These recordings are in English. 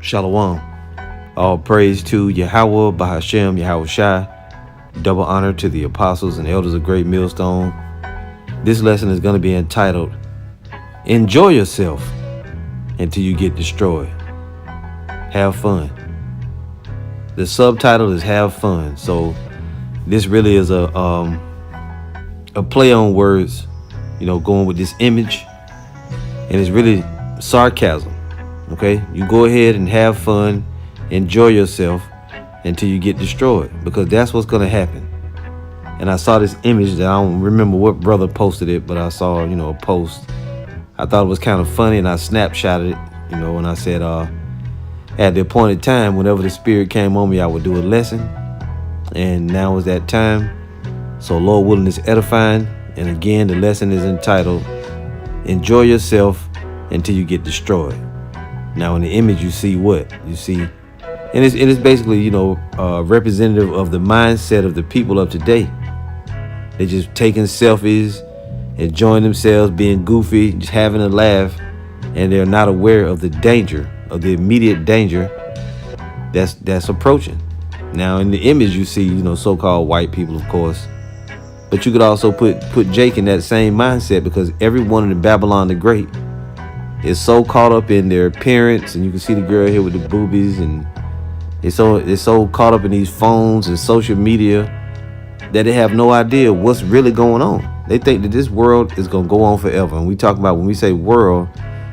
Shalom. All praise to Yahweh, Bahashem, Yahweh Shai. Double honor to the apostles and elders of Great Millstone. This lesson is going to be entitled, Enjoy Yourself Until You Get Destroyed. Have fun. The subtitle is Have Fun. So this really is a play on words, going with this image. And it's really sarcasm. Okay, you go ahead and have fun, enjoy yourself until you get destroyed, because that's what's going to happen. And I saw this image that I don't remember what brother posted it, but I saw, a post. I thought it was kind of funny, and I snapshotted it, and I said, at the appointed time, whenever the Spirit came on me, I would do a lesson. And now is that time. So Lord willing, it's edifying. And again, the lesson is entitled, Enjoy Yourself Until You Get Destroyed. Now in the image, you see what? You see, and it's basically, representative of the mindset of the people of today. They're just taking selfies, enjoying themselves, being goofy, just having a laugh, and they're not aware of the danger, of the immediate danger that's approaching. Now in the image, you see, so-called white people, of course, but you could also put Jake in that same mindset, because everyone in Babylon the Great is so caught up in their appearance, and you can see the girl here with the boobies, and it's so caught up in these phones and social media that they have no idea what's really going on. They think that this world is going to go on forever. And we talk about, when we say world,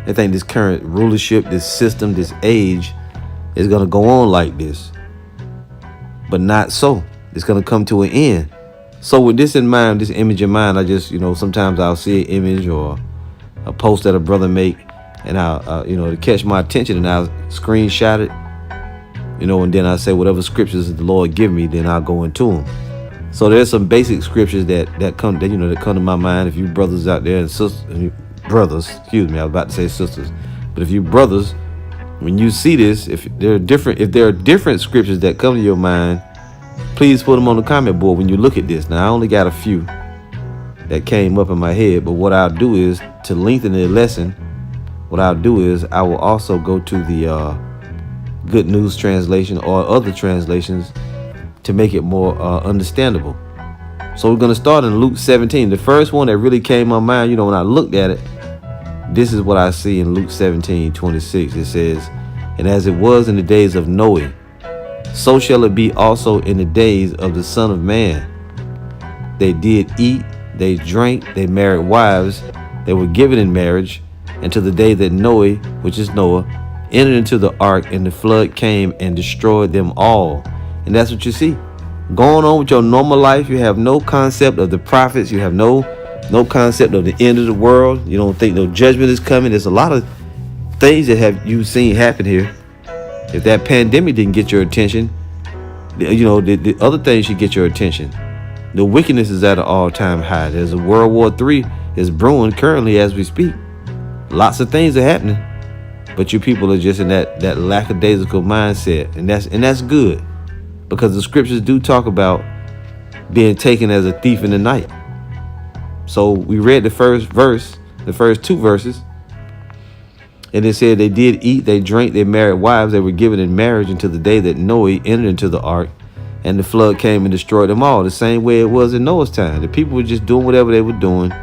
they think this current rulership, this system, this age is going to go on like this. But not so. It's going to come to an end. So with this in mind, this image in mind, I just, sometimes I'll see an image or a post that a brother make, and I'll, to catch my attention, and I'll screenshot it, and then I say whatever scriptures the Lord give me, then I'll go into them. So there's some basic scriptures that come to my mind. If you brothers out there and sisters, brothers, excuse me, I was about to say sisters, but if you brothers, when you see this, if there are different scriptures that come to your mind, please put them on the comment board when you look at this. Now I only got a few that came up in my head, but what I'll do is, to lengthen the lesson, what I'll do is I will also go to the Good News translation or other translations to make it more understandable. So we're going to start in Luke 17. The first one that really came on my mind, when I looked at it, this is what I see in Luke 17:26. It says, and as it was in the days of Noah, so shall it be also in the days of the Son of Man. They did eat, they drank, they married wives, they were given in marriage, until the day that Noah, which is Noah, entered into the ark, and the flood came and destroyed them all. And that's what you see going on with your normal life. You have no concept of the prophets. You have no concept of the end of the world. You don't think no judgment is coming. There's a lot of things that you seen happen here. If that pandemic didn't get your attention, the other things should get your attention. The wickedness is at an all-time high. There's a World War III is brewing currently as we speak. Lots of things are happening, but you people are just in that lackadaisical mindset, and that's good, because the scriptures do talk about being taken as a thief in the night. So we read the first two verses, and it said they did eat, they drank, they married wives, they were given in marriage until the day that Noah entered into the ark, and the flood came and destroyed them all. The same way it was in Noah's time. The people were just doing whatever they were doing.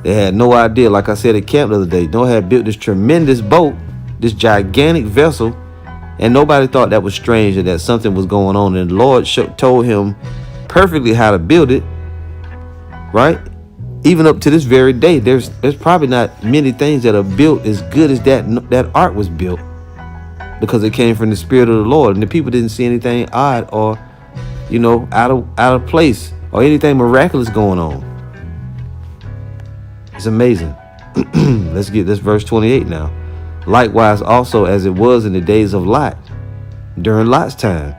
They had no idea. Like I said at camp the other day, Noah had built this tremendous boat, this gigantic vessel, and nobody thought that was strange or that something was going on. And the Lord told him perfectly how to build it, right? Even up to this very day, there's probably not many things that are built as good as that ark was built, because it came from the Spirit of the Lord, and the people didn't see anything odd or out of place or anything miraculous going on. It's amazing. Let's get this verse 28 now. Likewise also as it was in the days of Lot, during Lot's time,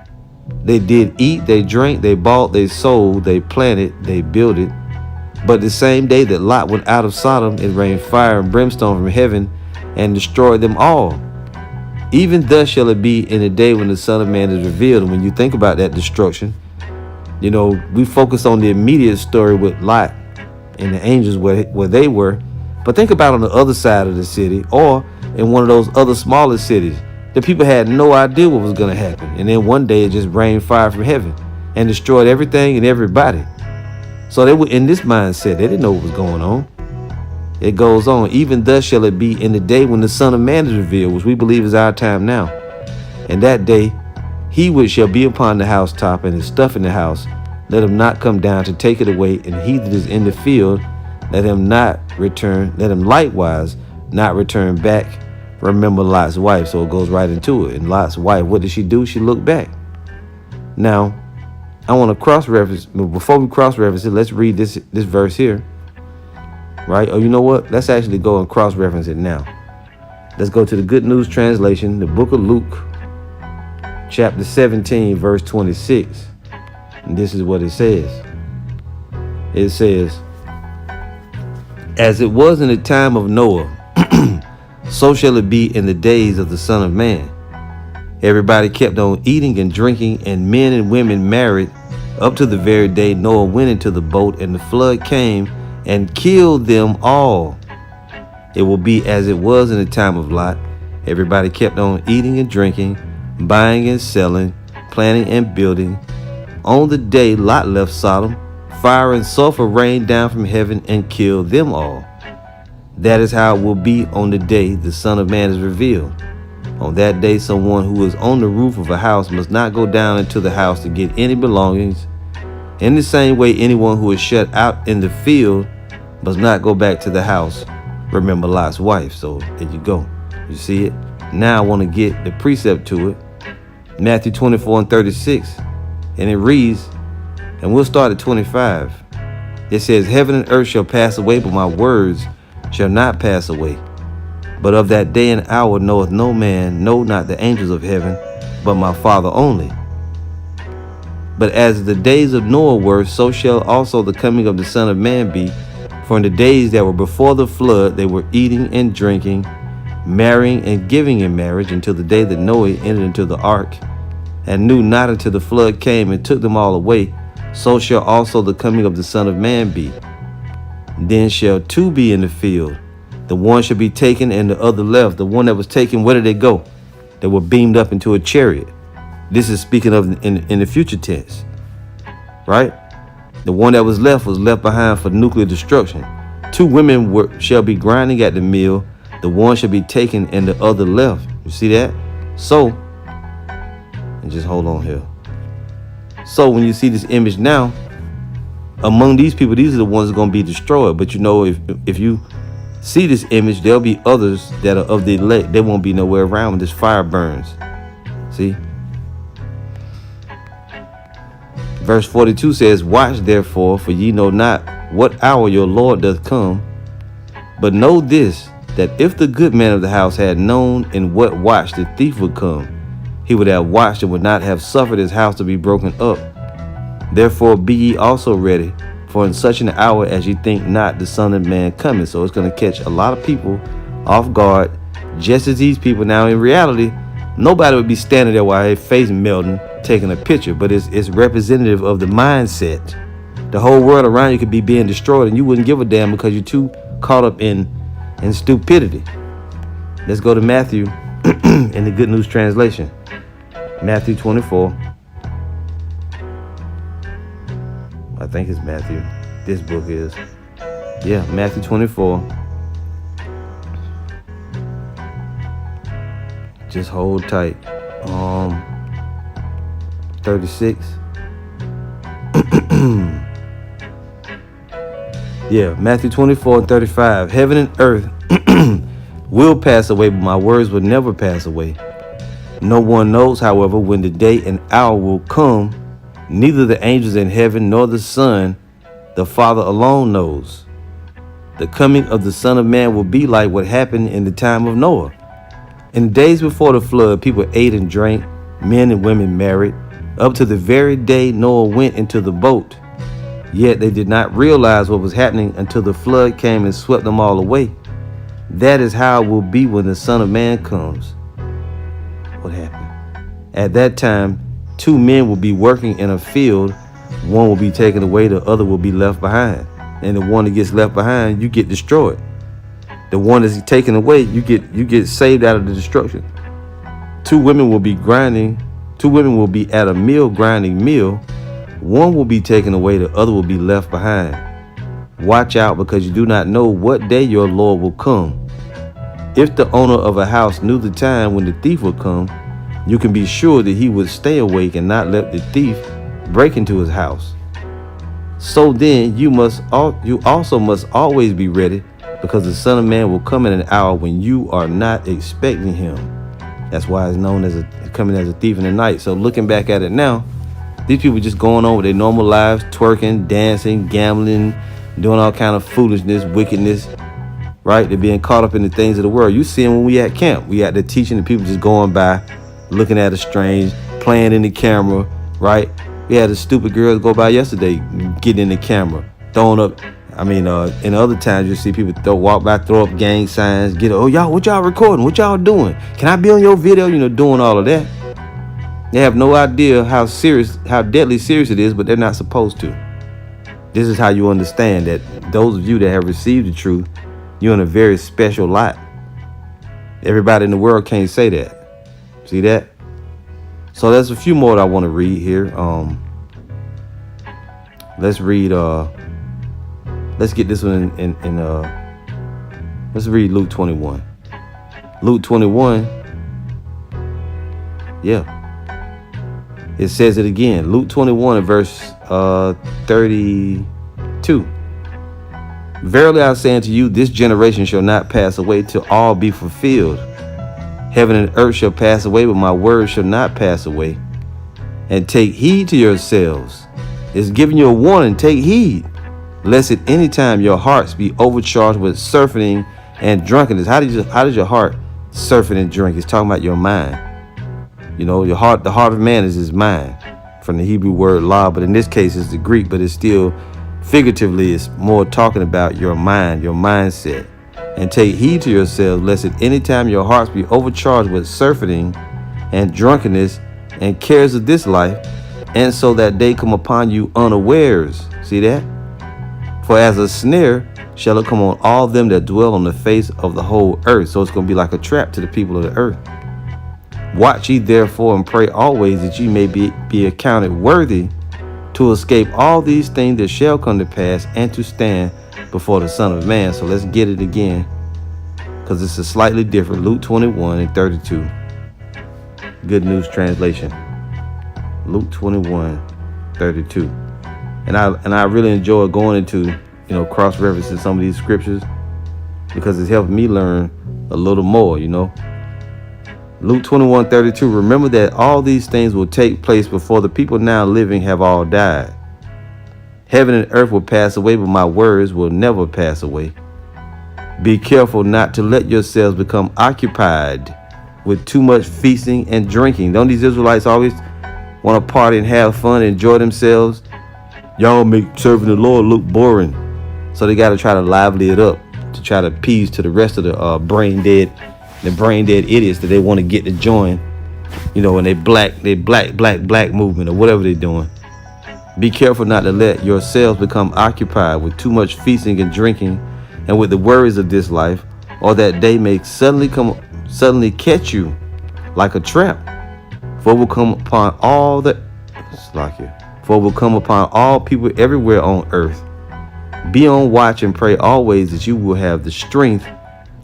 they did eat, they drank, they bought, they sold, they planted, they builded. But the same day that Lot went out of Sodom, it rained fire and brimstone from heaven and destroyed them all. Even thus shall it be in the day when the Son of Man is revealed. And when you think about that destruction, we focus on the immediate story with Lot and the angels where they were. But think about on the other side of the city, or in one of those other smaller cities. The people had no idea what was going to happen. And then one day it just rained fire from heaven and destroyed everything and everybody. So they were in this mindset. They didn't know what was going on. It goes on. Even thus shall it be in the day when the Son of Man is revealed, which we believe is our time now. And that day, he which shall be upon the housetop and his stuff in the house, let him not come down to take it away. And he that is in the field, let him likewise not return back. Remember Lot's wife. So it goes right into it. And Lot's wife, what did she do? She looked back. Now, I want to cross-reference, but before we cross-reference it, let's read this verse here. Right? Or you know what? Let's actually go and cross-reference it now. Let's go to the Good News Translation, the book of Luke, chapter 17, verse 26. And this is what it says. It says, as it was in the time of Noah, so shall it be in the days of the Son of Man. Everybody kept on eating and drinking, and men and women married, up to the very day Noah went into the boat, and the flood came and killed them all. It will be as it was in the time of Lot. Everybody kept on eating and drinking, buying and selling, planting and building. On the day Lot left Sodom, fire and sulfur rained down from heaven and killed them all. That is how it will be on the day the Son of Man is revealed. On that day, someone who is on the roof of a house must not go down into the house to get any belongings. In the same way, anyone who is shut out in the field must not go back to the house. Remember Lot's wife. So there you go. You see it? Now I want to get the precept to it. Matthew 24 and 36. And it reads, and we'll start at 25. It says, heaven and earth shall pass away, but my words shall not pass away. But of that day and hour knoweth no man, no, not the angels of heaven, but my Father only. But as the days of Noah were, so shall also the coming of the Son of Man be. For in the days that were before the flood, they were eating and drinking, marrying and giving in marriage, until the day that Noah entered into the ark, and knew not until the flood came and took them all away. So shall also the coming of the Son of Man be. Then shall two be in the field. The one shall be taken and the other left. The one that was taken, where did they go? They were beamed up into a chariot. This is speaking of in the future tense, right? The one that was left behind for nuclear destruction. Two women shall be grinding at the mill. The one shall be taken and the other left. You see that? So, and just hold on here. So when you see this image now, among these people, these are the ones that are going to be destroyed. But you know, if you see this image, there'll be others that are of the elect. They won't be nowhere around when this fire burns. See? Verse 42 says, watch therefore, for ye know not what hour your Lord doth come. But know this, that if the good man of the house had known in what watch the thief would come, he would have watched and would not have suffered his house to be broken up. Therefore be ye also ready, for in such an hour as ye think not, the Son of Man cometh. So it's going to catch a lot of people off guard, just as these people now in reality, nobody would be standing there while their face melting, taking a picture, but it's representative of the mindset. The whole world around you could be being destroyed and you wouldn't give a damn because you're too caught up in stupidity. Let's go to Matthew in the Good News Translation. Matthew 24. I think it's Matthew. This book is. Yeah, Matthew 24. Just hold tight. 36. Yeah, Matthew 24 and 35. Heaven and earth will pass away, but my words will never pass away. No one knows, however, when the day and hour will come, neither the angels in heaven nor the Son, the Father alone knows. The coming of the Son of Man will be like what happened in the time of Noah. In the days before the flood, people ate and drank, men and women married, up to the very day Noah went into the boat. Yet they did not realize what was happening until the flood came and swept them all away. That is how it will be when the Son of Man comes. What happened? At that time, two men will be working in a field. One will be taken away, the other will be left behind. And the one that gets left behind, you get destroyed. The one that's taken away, you get saved out of the destruction. Two women will be at a mill grinding meal. One will be taken away, the other will be left behind. Watch out, because you do not know what day your Lord will come. If the owner of a house knew the time when the thief would come, you can be sure that he would stay awake and not let the thief break into his house. So then you also must always be ready, because the Son of Man will come in an hour when you are not expecting him. That's why it's known as coming as a thief in the night. So looking back at it now, these people just going on with their normal lives, twerking, dancing, gambling, doing all kind of foolishness, wickedness, right? They're being caught up in the things of the world. You see them when we at camp. We at the teaching, the people just going by, looking at us strange, playing in the camera, right? We had a stupid girl go by yesterday, getting in the camera, throwing up. In other times you see people walk by, throw up gang signs, y'all, what y'all recording? What y'all doing? Can I be on your video? Doing all of that. They have no idea how deadly serious it is, but they're not supposed to. This is how you understand that those of you that have received the truth, you're in a very special lot. Everybody in the world can't say that. See that? So there's a few more that I want to read here. Let's read. Let's get this one in let's read Luke 21. Luke 21. Yeah. It says it again. Luke 21 and verse 32. Verily I say unto you, this generation shall not pass away till all be fulfilled. Heaven and earth shall pass away, but my word shall not pass away. And take heed to yourselves. It's giving you a warning. Take heed, lest at any time your hearts be overcharged with surfeiting and drunkenness. How does your heart surfeit and drink? It's talking about your mind. Your heart. The heart of man is his mind, from the Hebrew word law, but in this case it's the Greek, but it's still figuratively, it's more talking about your mind, your mindset. And take heed to yourselves, lest at any time your hearts be overcharged with surfeiting and drunkenness and cares of this life, and so that day come upon you unawares. See that? For as a snare shall it come on all them that dwell on the face of the whole earth. So it's going to be like a trap to the people of the earth. Watch ye therefore and pray always, that ye may be accounted worthy to escape all these things that shall come to pass, and to stand before the Son of Man. So let's get it again, because it's a slightly different. Luke 21 and 32. Good News Translation. Luke 21, 32. And I really enjoy going into, cross-referencing some of these scriptures, because it's helping me learn a little more, Luke 21, 32. Remember that all these things will take place before the people now living have all died. Heaven and earth will pass away, but my words will never pass away. Be careful not to let yourselves become occupied with too much feasting and drinking. Don't these Israelites always want to party and have fun and enjoy themselves? Y'all make serving the Lord look boring. So they got to try to lively it up, to try to appease to the rest of the brain dead idiots that they want to get to join, in they black movement or whatever they're doing. Be careful not to let yourselves become occupied with too much feasting and drinking, and with the worries of this life, or that day may suddenly catch you like a trap. For it will come upon all people everywhere on earth. Be on watch and pray always, that you will have the strength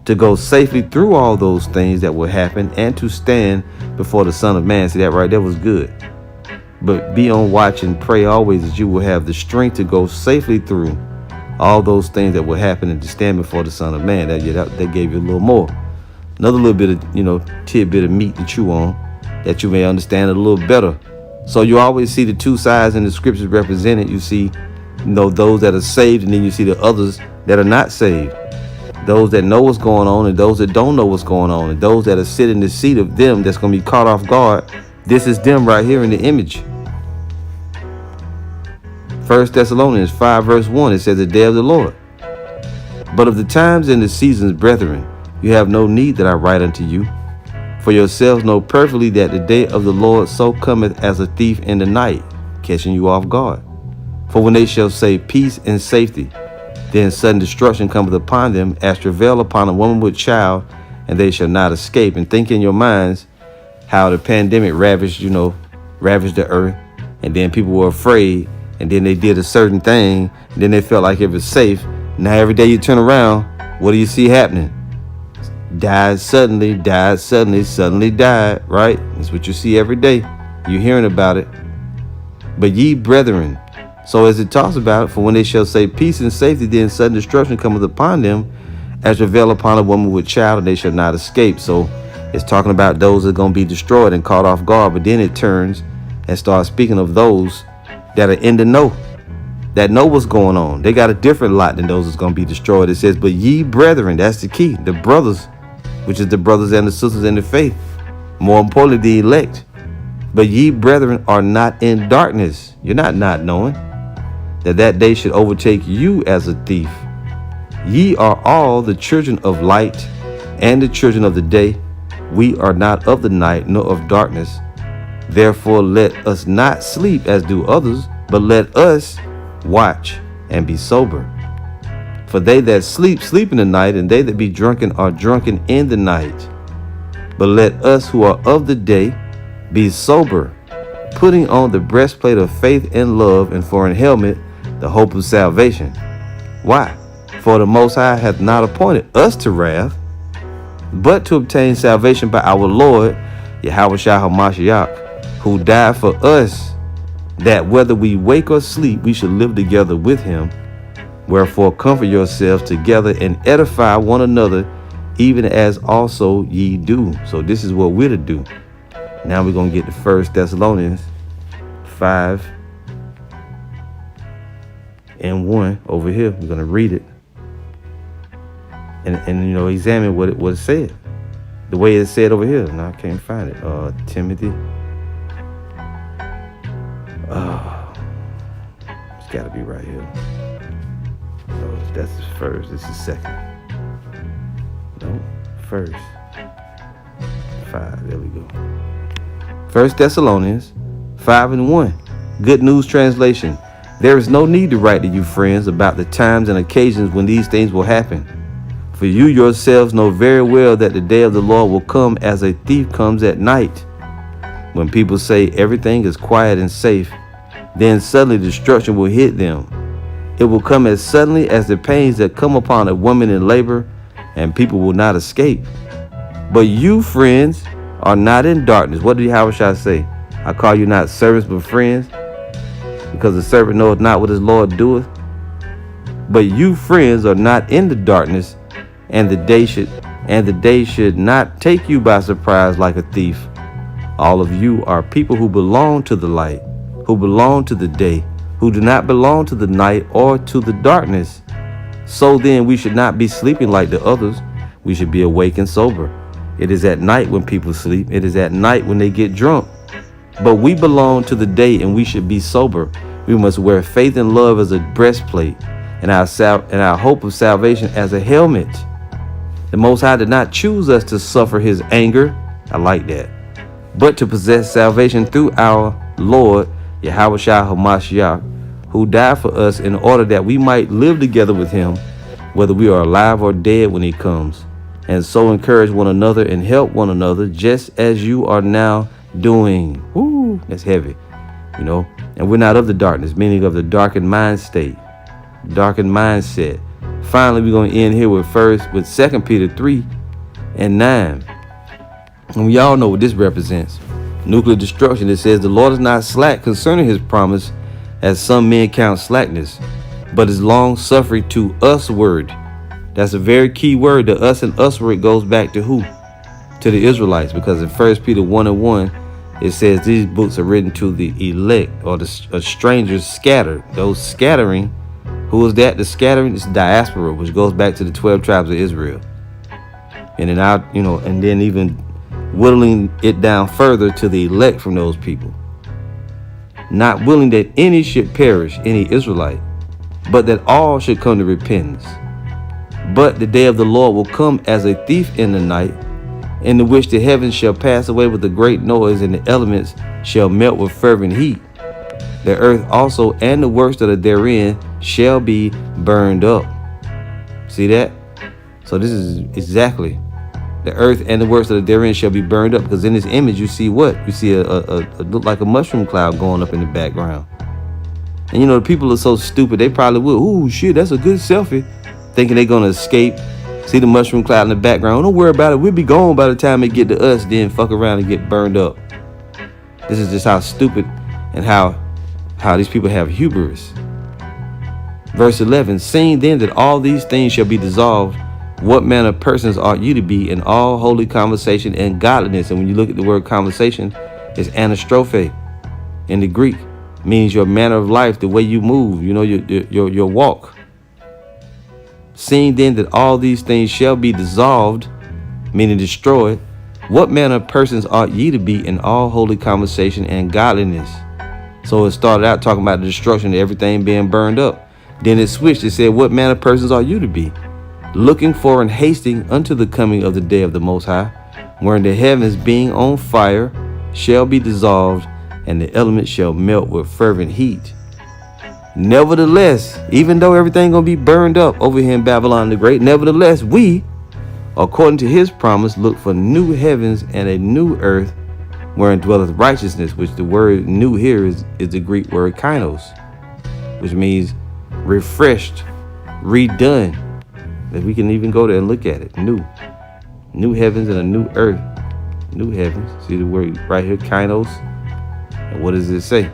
to go safely through all those things that will happen, and to stand before the Son of Man. See that right? That was good. But be on watch and pray always, that you will have the strength to go safely through all those things that will happen, and to stand before the Son of Man. That gave you a little more. Another little bit of, tidbit of meat to chew on, that you may understand it a little better. So you always see the two sides in the scriptures represented. You see, those that are saved, and then you see the others that are not saved. Those that know what's going on, and those that don't know what's going on, and those that are sitting in the seat of them that's going to be caught off guard. This is them right here in the image. 1 Thessalonians 5 verse 1, it says, the day of the Lord. But of the times and the seasons, brethren, you have no need that I write unto you. For yourselves know perfectly that the day of the Lord so cometh as a thief in the night, catching you off guard. For when they shall say peace and safety, then sudden destruction cometh upon them, as travail upon a woman with child, and they shall not escape. And think in your minds how the pandemic ravaged the earth, and then people were afraid, and then they did a certain thing, and then they felt like it was safe. Now every day you turn around, what do you see happening? Died suddenly, suddenly died, right? That's what you see every day. You're hearing about it. But ye brethren, so as it talks about, for when they shall say peace and safety, then sudden destruction cometh upon them, as travail upon a woman with child, and they shall not escape. So it's talking about those that are going to be destroyed and caught off guard. But then it turns and starts speaking of those that are in the know, that know what's going on. They got a different lot than those that's going to be destroyed. It says, but ye brethren, that's the key, the brothers, which is the brothers and the sisters in the faith. More importantly, the elect. But ye brethren are not in darkness. You're not knowing that day should overtake you as a thief. Ye are all the children of light and the children of the day. We are not of the night nor of darkness. Therefore let us not sleep as do others, but let us watch and be sober. For they that sleep, sleep in the night, and they that be drunken are drunken in the night. But let us who are of the day be sober, putting on the breastplate of faith and love, and for an helmet the hope of salvation. Why? For the Most High hath not appointed us to wrath, but to obtain salvation by our Lord Yahushua HaMashiach, who died for us, that whether we wake or sleep, we should live together with him. Wherefore comfort yourselves together and edify one another, even as also ye do. So this is what we're to do. Now we're going to get to 1 Thessalonians 5:1 over here. We're going to read it and examine what it said. The way it said over here. Now I can't find it. Timothy. It's got to be right here. That's the first. This is second. No, first. 5. There we go. 1 Thessalonians 5:1. Good News Translation. There is no need to write to you, friends, about the times and occasions when these things will happen. For you yourselves know very well that the day of the Lord will come as a thief comes at night. When people say everything is quiet and safe, then suddenly destruction will hit them. It will come as suddenly as the pains that come upon a woman in labor, and people will not escape. But you, friends, are not in darkness. What did Yahushua say? I call you not servants, but friends, because the servant knoweth not what his Lord doeth. But you, friends, are not in the darkness, and the day should not take you by surprise like a thief. All of you are people who belong to the light, who belong to the day, who do not belong to the night or to the darkness. So then we should not be sleeping like the others. We should be awake and sober. It is at night when people sleep. It is at night when they get drunk. But we belong to the day, and we should be sober. We must wear faith and love as a breastplate, and our hope of salvation as a helmet. The Most High did not choose us to suffer his anger. I like that. But to possess salvation through our Lord Yahushua HaMashiach, who died for us in order that we might live together with him, whether we are alive or dead when he comes. And so encourage one another and help one another, just as you are now doing. Woo, that's heavy, And we're not of the darkness, meaning of the darkened mind state, darkened mindset. Finally, we're going to end here with 2 Peter 3:9. And we all know what this represents. Nuclear destruction. It says, the Lord is not slack concerning his promise, as some men count slackness, but is long suffering to usward. That's a very key word. The us and usward goes back to who? To the Israelites, because in 1 Peter 1:1, it says these books are written to the elect, or the strangers scattered. Those scattering, who is that? The scattering is diaspora, which goes back to the 12 tribes of Israel. And then and then even whittling it down further to the elect from those people. Not willing that any should perish, any Israelite, but that all should come to repentance. But the day of the Lord will come as a thief in the night, in the which the heavens shall pass away with a great noise, and the elements shall melt with fervent heat. The earth also and the works that are therein shall be burned up. See that? So this is exactly The earth and the works that are therein shall be burned up. Because in this image, you see what? You see a look like a mushroom cloud going up in the background. And you know, the people are so stupid, they probably will. Ooh, shit, that's a good selfie. Thinking they're going to escape. See the mushroom cloud in the background. Don't worry about it. We'll be gone by the time it get to us. Then fuck around and get burned up. This is just how stupid and how these people have hubris. Verse 11, seeing then that all these things shall be dissolved, what manner of persons ought you to be in all holy conversation and godliness? And when you look at the word conversation, it's anastrophe in the Greek. It means your manner of life, the way you move, you know, your walk. Seeing then that all these things shall be dissolved, meaning destroyed, what manner of persons ought ye to be in all holy conversation and godliness? So it started out talking about the destruction of everything being burned up. Then it switched. It said, what manner of persons ought you to be? Looking for and hasting unto the coming of the day of the Most High, wherein the heavens being on fire shall be dissolved, and the elements shall melt with fervent heat. Nevertheless, even though everything gonna be burned up over here in Babylon the Great, nevertheless, we, according to his promise, look for new heavens and a new earth, wherein dwelleth righteousness, which the word new here is the Greek word kainos, which means refreshed, redone. That we can even go there and look at it. New heavens and a new earth. New heavens. See the word right here, kainos. And what does it say?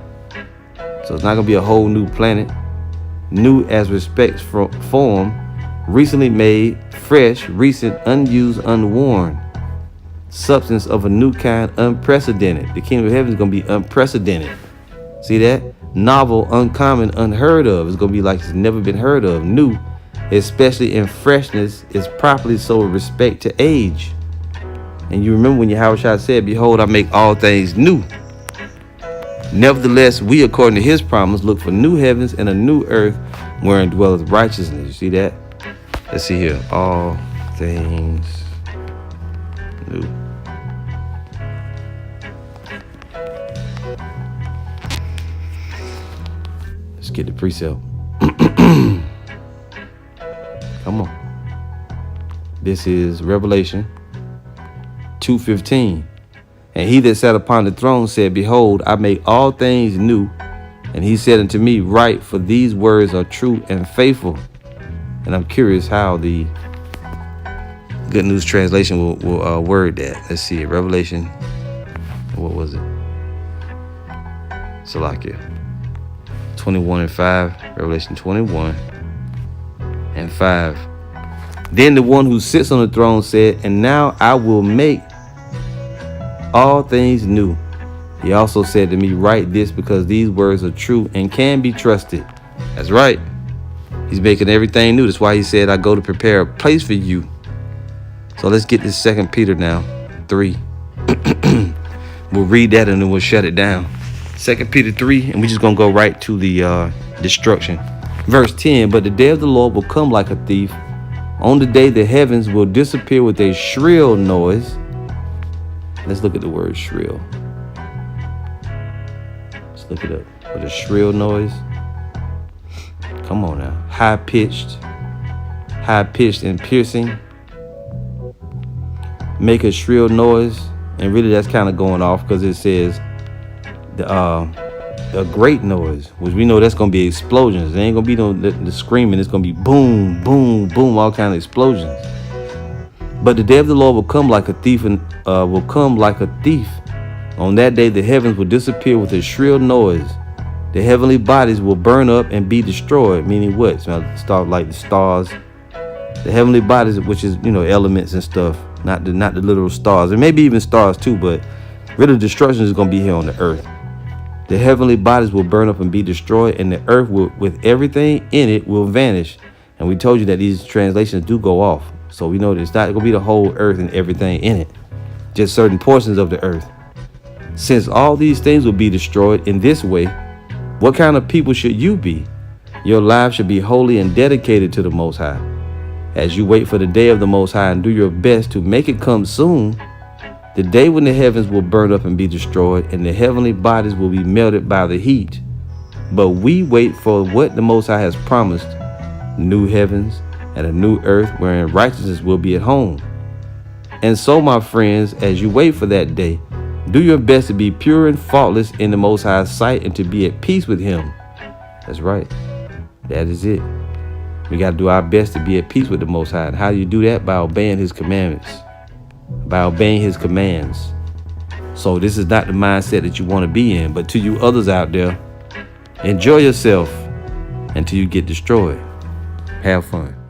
So it's not going to be a whole new planet. New as respects form, recently made, fresh, recent, unused, unworn. Substance of a new kind, unprecedented. The kingdom of heaven is going to be unprecedented. See that? Novel, uncommon, unheard of. It's going to be like it's never been heard of. New, especially in freshness, is properly so with respect to age. And you remember when Yahushua said, behold, I make all things new. Nevertheless, we, according to his promise, look for new heavens and a new earth wherein dwelleth righteousness. You see that? Let's see here. All things new. Let's get the precept. Come on. This is Revelation 2:15. And he that sat upon the throne said, behold, I make all things new. And he said unto me, write, for these words are true and faithful. And I'm curious how the Good News Translation will word that. Let's see it. Revelation, what was it? Salakia. 21:5. Revelation 21:5. Then the one who sits on the throne said, and now I will make all things new. He also said to me, write this, because these words are true and can be trusted. That's right. He's making everything new. That's why he said, I go to prepare a place for you. So let's get this 2 Peter now, 3. We'll read that and then we'll shut it down. 2 Peter 3, and we're just going to go right to the destruction. Verse 10, but the day of the Lord will come like a thief. On the day the heavens will disappear with a shrill noise. Let's look at the word shrill. Let's look it up. With a shrill noise. Come on now. High pitched and piercing. Make a shrill noise. And really that's kind of going off because it says a great noise, which we know that's going to be explosions. There ain't going to be no the screaming. It's going to be boom, boom, boom, all kind of explosions. But the day of the Lord will come like a thief, and will come like a thief. On that day, the heavens will disappear with a shrill noise. The heavenly bodies will burn up and be destroyed. Meaning what? Start like the stars. The heavenly bodies, which is, you know, elements and stuff, not the literal stars, and maybe even stars too. But really, destruction is going to be here on the earth. The heavenly bodies will burn up and be destroyed, and the earth will, with everything in it, will vanish. And we told you that these translations do go off. So we know that it's not going to be the whole earth and everything in it, just certain portions of the earth. Since all these things will be destroyed in this way, what kind of people should you be? Your lives should be holy and dedicated to the Most High. As you wait for the day of the Most High and do your best to make it come soon, the day when the heavens will burn up and be destroyed, and the heavenly bodies will be melted by the heat. But we wait for what the Most High has promised, new heavens and a new earth wherein righteousness will be at home. And so, my friends, as you wait for that day, do your best to be pure and faultless in the Most High's sight and to be at peace with Him. That's right. That is it. We got to do our best to be at peace with the Most High. And how do you do that? By obeying His commandments. By obeying His commands. So this is not the mindset that you want to be in. But to you others out there, enjoy yourself until you get destroyed. Have fun.